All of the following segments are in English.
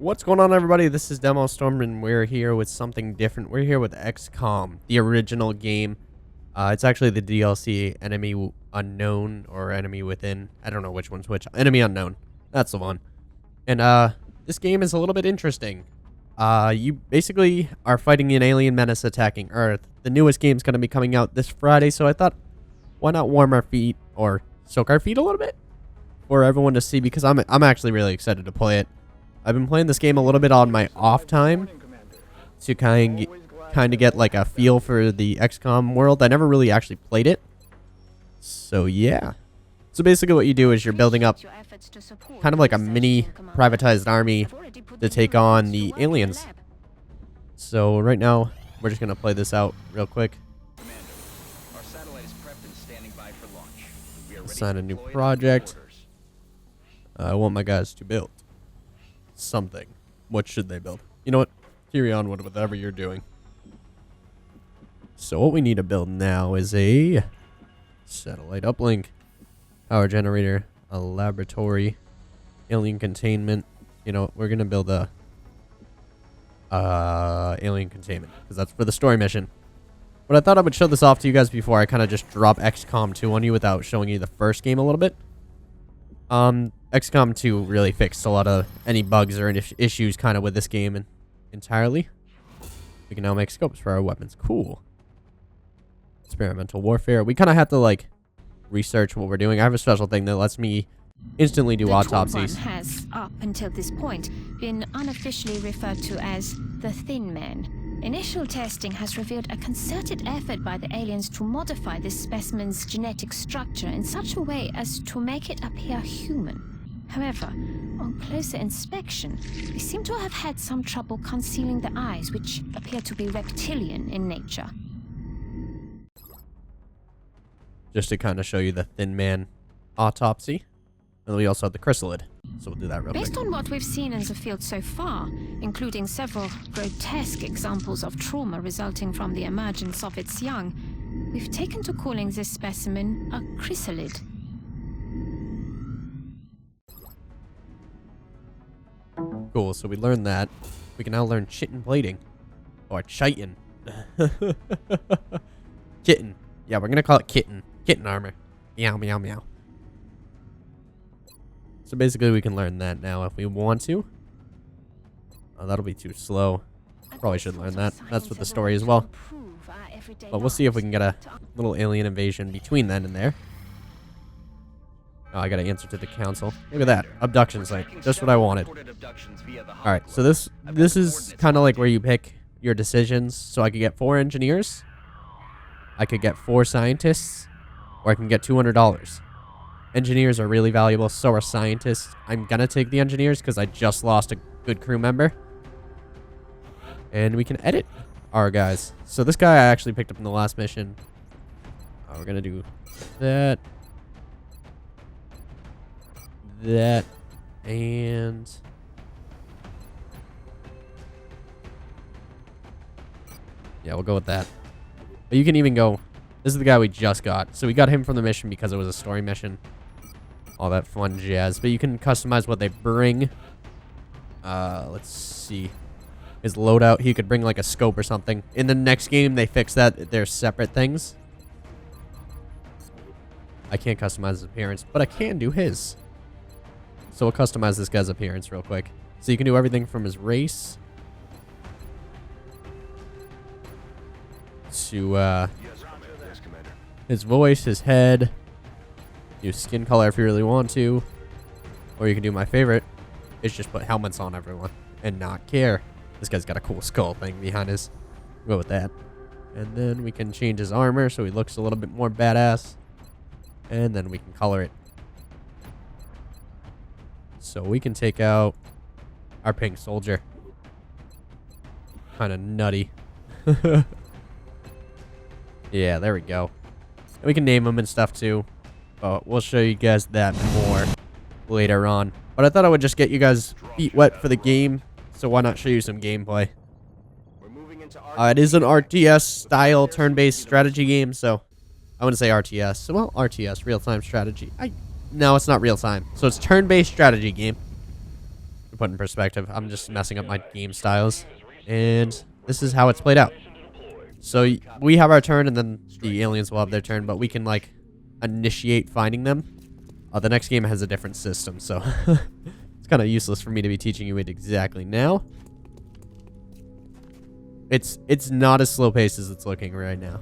What's going on, everybody? This is DemoStorm, and we're here with something different. We're here with Xcom, the original game. It's actually the DLC, Enemy Unknown, or Enemy Within. I don't know which one's which. Enemy Unknown. That's the one. And, this game is a little bit interesting. You basically are fighting an alien menace attacking Earth. The newest game's going to be coming out this Friday, so I thought, why not warm our feet, or soak our feet a little bit? For everyone to see, because I'm actually really excited to play it. I've been playing this game a little bit on my off time to kind of get like a feel for the XCOM world. I never really actually played it. So yeah. So basically what you do is you're building up kind of like a mini privatized army to take on the aliens. So right now we're just going to play this out real quick. Assign a new project. I want my guys to build something. What should they build? You know what? Carry on with whatever you're doing. So what we need to build now is a satellite uplink, power generator, a laboratory, alien containment. You know, we're gonna build a alien containment because that's for the story mission. But I thought I would show this off to you guys before I kind of just drop XCOM 2 on you without showing you the first game a little bit. XCOM 2 really fixed a lot of any bugs or issues kind of with this game entirely. We can now make scopes for our weapons. Cool. Experimental warfare. We kind of have to like research what we're doing. I have a special thing that lets me instantly do autopsies. The has, up until this point, been unofficially referred to as the Thin Man. Initial testing has revealed a concerted effort by the aliens to modify this specimen's genetic structure in such a way as to make it appear human. However, on closer inspection, they seem to have had some trouble concealing the eyes, which appear to be reptilian in nature. Just to kind of show you the Thin Man autopsy. And we also have the chrysalid. So we'll do that real quick. Based on what we've seen in the field so far, including several grotesque examples of trauma resulting from the emergence of its young, we've taken to calling this specimen a chrysalid. Cool, so we learned that. We can now learn chitin plating. Or chitin. Kitten. Yeah, we're gonna call it kitten. Kitten armor. Meow, meow, meow. So basically we can learn that now if we want to. Oh, that'll be too slow. Probably should learn that. That's with the story as well. But we'll see if we can get a little alien invasion between then and there. Oh, I gotta answer to the council. Look at that. Abduction site. Just what I wanted. Alright, so this is kind of like where you pick your decisions. So I could get 4 engineers. I could get 4 scientists. Or I can get $200. Engineers are really valuable. So are scientists. I'm gonna take the engineers because I just lost a good crew member. And we can edit our guys. So this guy I actually picked up in the last mission. We're gonna do that. That and yeah, we'll go with that. But you can even go, this is the guy we just got. So we got him from the mission because it was a story mission. All that fun jazz. But you can customize what they bring. Let's see. His loadout, he could bring like a scope or something. In the next game, they fix that. They're separate things. I can't customize his appearance, but I can do his. So we'll customize this guy's appearance real quick. So you can do everything from his race to his voice, his head, use skin color if you really want to. Or you can do my favorite, is just put helmets on everyone and not care. This guy's got a cool skull thing behind his. We'll go with that. And then we can change his armor so he looks a little bit more badass. And then we can color it. So we can take out our pink soldier. Kind of nutty. Yeah, there we go. And we can name him and stuff too. But we'll show you guys that more later on. But I thought I would just get you guys feet wet for the game. So why not show you some gameplay? It is an RTS style turn-based strategy game. So I wouldn't say RTS. So, well, RTS, real-time strategy. No, it's not real-time. So it's turn-based strategy game. put in perspective. I'm just messing up my game styles. And this is how it's played out. So we have our turn, and then the aliens will have their turn, but we can, like, initiate finding them. The next game has a different system, so it's kind of useless for me to be teaching you it exactly now. It's not as slow paced as it's looking right now.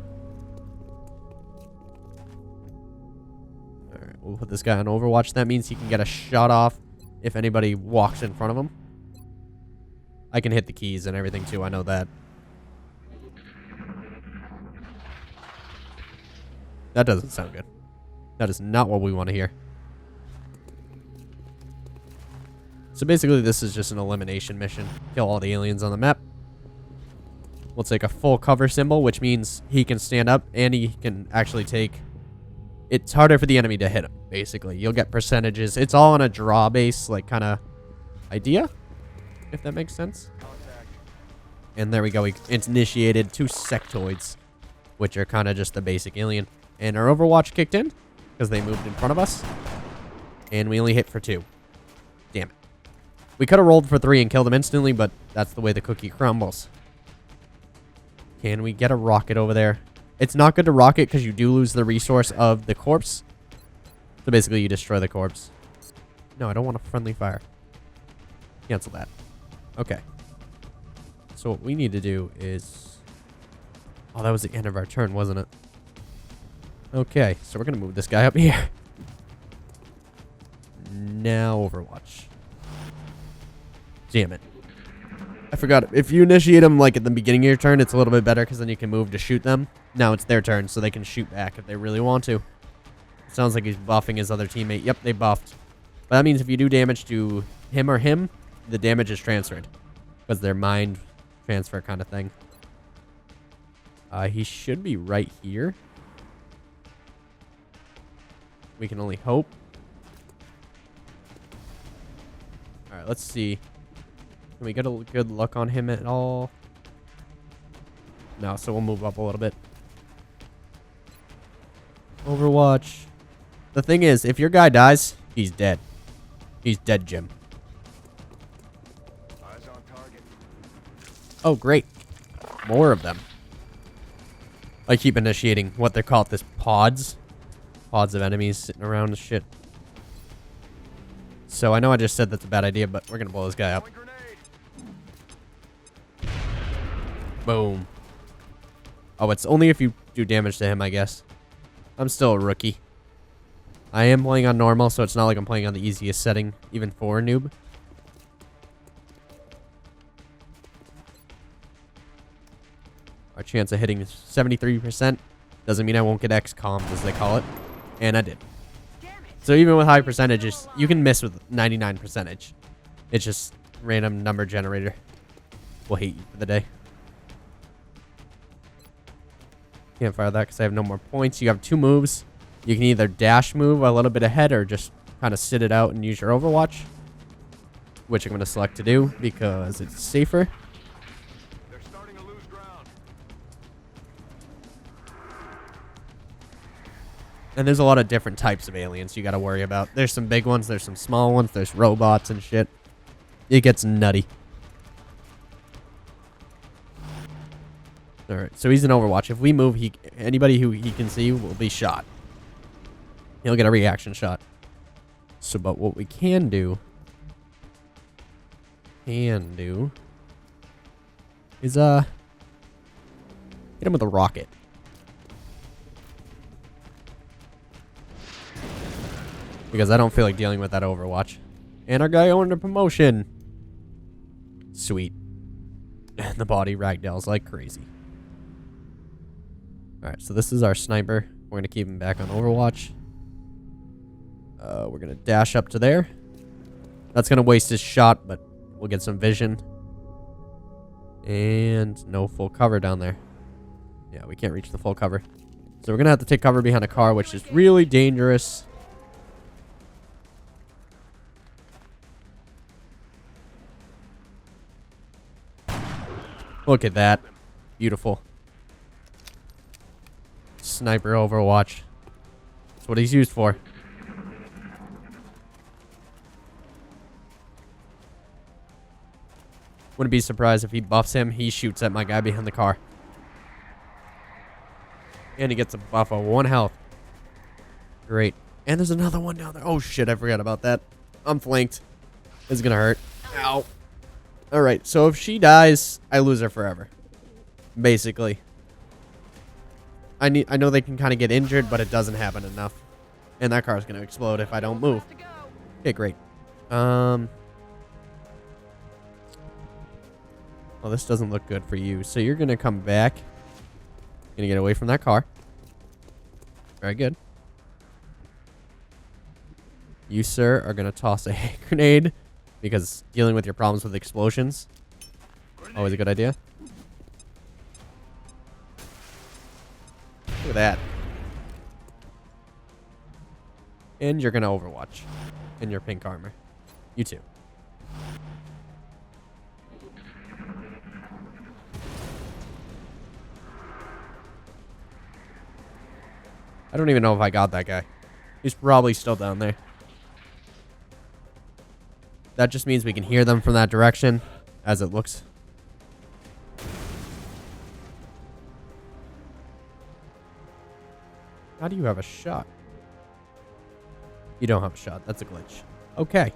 Alright, we'll put this guy on Overwatch. That means he can get a shot off if anybody walks in front of him. I can hit the keys and everything too, I know that. That doesn't sound good. That is not what we want to hear. So basically this is just an elimination mission. Kill all the aliens on the map. We'll take a full cover symbol, which means he can stand up and he can actually take... It's harder for the enemy to hit him, basically. You'll get percentages. It's all on a draw base, like, kind of idea, if that makes sense. And there we go. It's initiated 2 sectoids, which are kind of just the basic alien. And our Overwatch kicked in because they moved in front of us. And we only hit for 2. Damn it. We could have rolled for 3 and killed them instantly, but that's the way the cookie crumbles. Can we get a rocket over there? It's not good to rocket because you do lose the resource of the corpse. So basically you destroy the corpse. No, I don't want a friendly fire. Cancel that. Okay. So what we need to do is... Oh, that was the end of our turn, wasn't it? Okay, so we're going to move this guy up here. Now Overwatch. Damn it. I forgot. If you initiate them, like, at the beginning of your turn, it's a little bit better because then you can move to shoot them. Now it's their turn, so they can shoot back if they really want to. It sounds like he's buffing his other teammate. Yep, they buffed. But that means if you do damage to him or him, the damage is transferred. Because they're mind transfer kind of thing. He should be right here. We can only hope. Alright, let's see. Can we get a good look on him at all? No, so we'll move up a little bit. Overwatch. The thing is, if your guy dies, he's dead. He's dead, Jim. Eyes on target. Oh, great. More of them. I keep initiating what they're called, this pods. Pods of enemies sitting around and shit. So I know I just said that's a bad idea, but we're going to blow this guy up. Boom. Oh, it's only if you do damage to him, I guess. I'm still a rookie. I am playing on normal, so it's not like I'm playing on the easiest setting, even for a noob. Our chance of hitting is 73%. Doesn't mean I won't get Xcom, as they call it. And I did. So even with high percentages, you can miss with 99%. It's just random number generator. We'll hate you for the day. Can't fire that because I have no more points. You have 2 moves. You can either dash move a little bit ahead or just kind of sit it out and use your Overwatch. Which I'm going to select to do because it's safer. They're starting to lose ground. And there's a lot of different types of aliens you got to worry about. There's some big ones. There's some small ones. There's robots and shit. It gets nutty. Alright, so he's in Overwatch. If we move, anybody who he can see will be shot. He'll get a reaction shot. So, but what we can do... is, hit him with a rocket. Because I don't feel like dealing with that Overwatch. And our guy owned a promotion. Sweet. And the body ragdolls like crazy. Alright, so this is our sniper. We're going to keep him back on Overwatch. We're going to dash up to there. That's going to waste his shot, but we'll get some vision. And no full cover down there. Yeah, we can't reach the full cover. So we're going to have to take cover behind a car, which is really dangerous. Look at that. Beautiful. Sniper Overwatch. That's what he's used for. Wouldn't be surprised if he buffs him. He shoots at my guy behind the car. And he gets a buff of 1 health. Great. And there's another one down there. Oh, shit. I forgot about that. I'm flanked. This is going to hurt. Ow. All right. So if she dies, I lose her forever. Basically. I know they can kind of get injured, but it doesn't happen enough. And that car is going to explode if I don't move. Okay, great. Well, this doesn't look good for you. So you're going to come back. Going to get away from that car. Very good. You, sir, are going to toss a hand grenade because dealing with your problems with explosions, always a good idea. Look at that. And you're going to overwatch in your pink armor. You too. I don't even know if I got that guy. He's probably still down there. That just means we can hear them from that direction, as it looks. How do you have a shot? You don't have a shot. That's a glitch. Okay.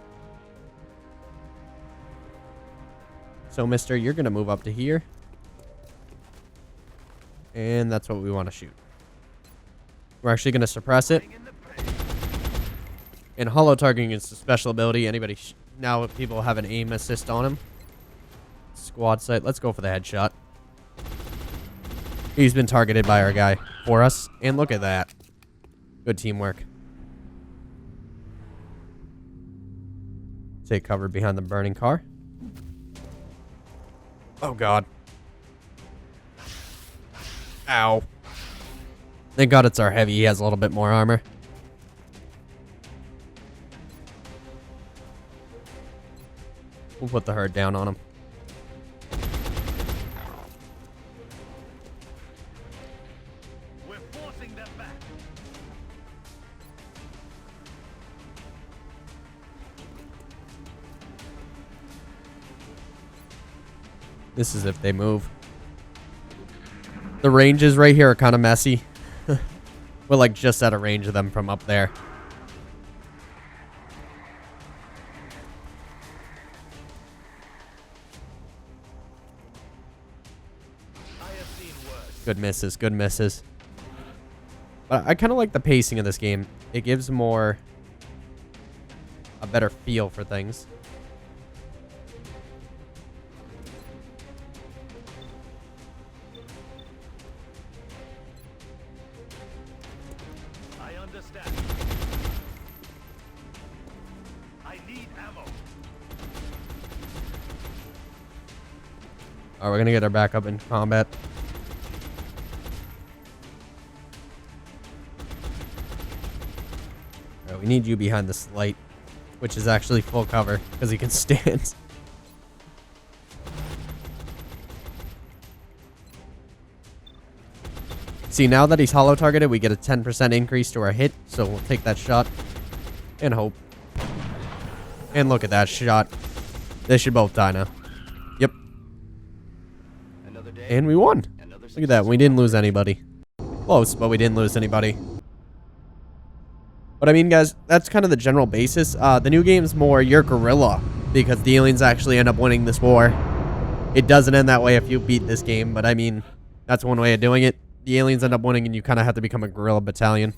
So, mister, you're going to move up to here. And that's what we want to shoot. We're actually going to suppress it. And hollow targeting is a special ability. Anybody... now people have an aim assist on him. Squad sight. Let's go for the headshot. He's been targeted by our guy for us. And look at that. Good teamwork. Take cover behind the burning car. Oh, God. Ow. Thank God it's our heavy. He has a little bit more armor. We'll put the herd down on him. We're forcing them back. This is if they move. The ranges right here are kind of messy. We're like just out of range of them from up there. Good misses, good misses. But I kind of like the pacing of this game. It gives a better feel for things. I understand. I need ammo. Alright, we're gonna get our back up in combat. We need you behind this light, which is actually full cover because he can stand. See, now that he's hollow targeted, we get a 10% increase to our hit, so we'll take that shot and hope. And look at that shot. They should both die now. Yep. Another day. And we won. Look at that. We didn't lose anybody. Close, but we didn't lose anybody. But I mean, guys, that's kind of the general basis. The new game's more you're guerrilla because the aliens actually end up winning this war. It doesn't end that way if you beat this game, but I mean, that's one way of doing it. The aliens end up winning and you kind of have to become a guerrilla battalion.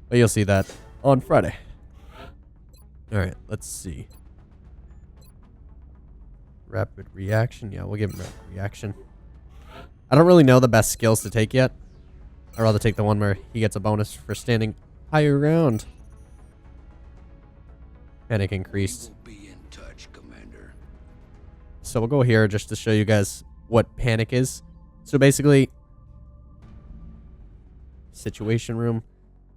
But you'll see that on Friday. Alright, let's see. Rapid reaction. Yeah, we'll give him rapid reaction. I don't really know the best skills to take yet. I'd rather take the one where he gets a bonus for standing higher ground. Panic increased. Be in touch, Commander. So we'll go here just to show you guys what panic is. So basically, situation room.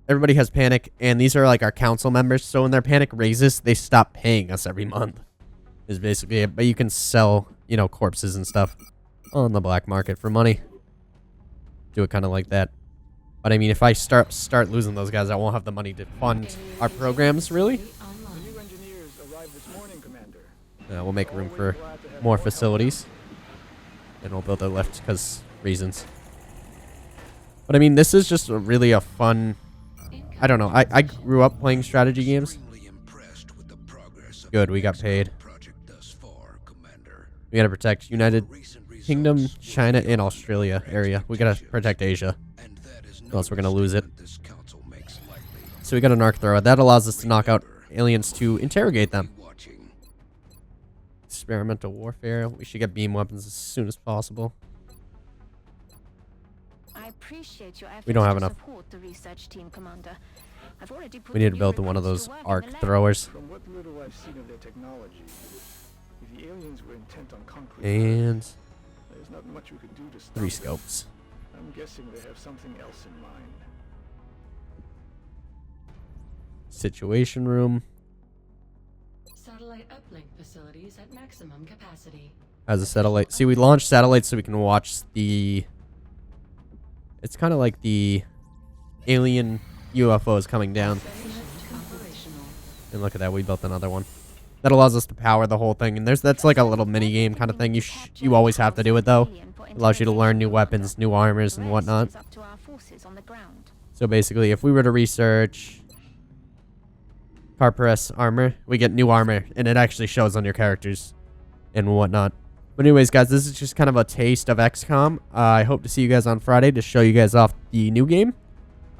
Everybody has panic, and these are like our council members. So when their panic raises, they stop paying us every month. Is basically it. But you can sell, you know, corpses and stuff on the black market for money. Do it kind of like that. But I mean, if I start losing those guys, I won't have the money to fund our programs, really. The new engineers arrived this morning, Commander. We'll make room for Glad to more facilities. And we'll build a lift because reasons. But I mean, this is just really a fun... I don't know. I grew up playing strategy games. Good, we got paid. We gotta protect United Kingdom, China, and Australia area. We gotta protect Asia. Or else we're gonna lose it. So we got an arc thrower. That allows us to knock out aliens to interrogate them. Experimental warfare. We should get beam weapons as soon as possible. I appreciate your efforts We don't have to enough. support the research team, Commander. I've already put We need a to new build one of recruit those to work in arc the lab. throwers. From what little I've seen of their technology, if the aliens were intent on concrete, And there's not much we could do to stop 3 them. scopes. I'm guessing they have something else in mind. Situation room. Satellite uplink facilities at maximum capacity. Has a satellite. See, we launched satellites so we can watch the... It's kind of like the alien UFOs coming down. Operational. And look at that, we built another one. That allows us to power the whole thing. And that's like a little mini game kind of thing. You always have to do it though. It allows you to learn new weapons, new armors, and whatnot. So basically, if we were to research car press armor, we get new armor, and it actually shows on your characters and whatnot. But anyways, guys, this is just kind of a taste of XCOM. I hope to see you guys on Friday to show you guys off the new game.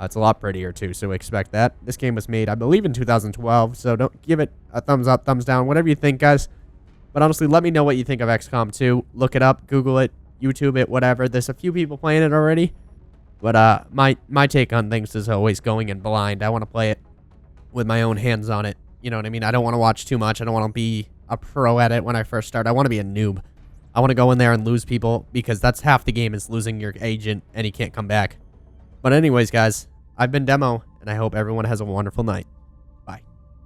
It's a lot prettier too, so expect that. This game was made, I believe, in 2012, so don't give it a thumbs up, thumbs down, whatever you think, guys. But honestly, let me know what you think of XCOM 2. Look it up, Google it, YouTube it, whatever. There's a few people playing it already. But my take on things is always going in blind. I want to play it with my own hands on it. You know what I mean? I don't want to watch too much. I don't want to be a pro at it when I first start. I want to be a noob. I want to go in there and lose people because that's half the game is losing your agent and he can't come back. But anyways, guys, I've been Demo, and I hope everyone has a wonderful night.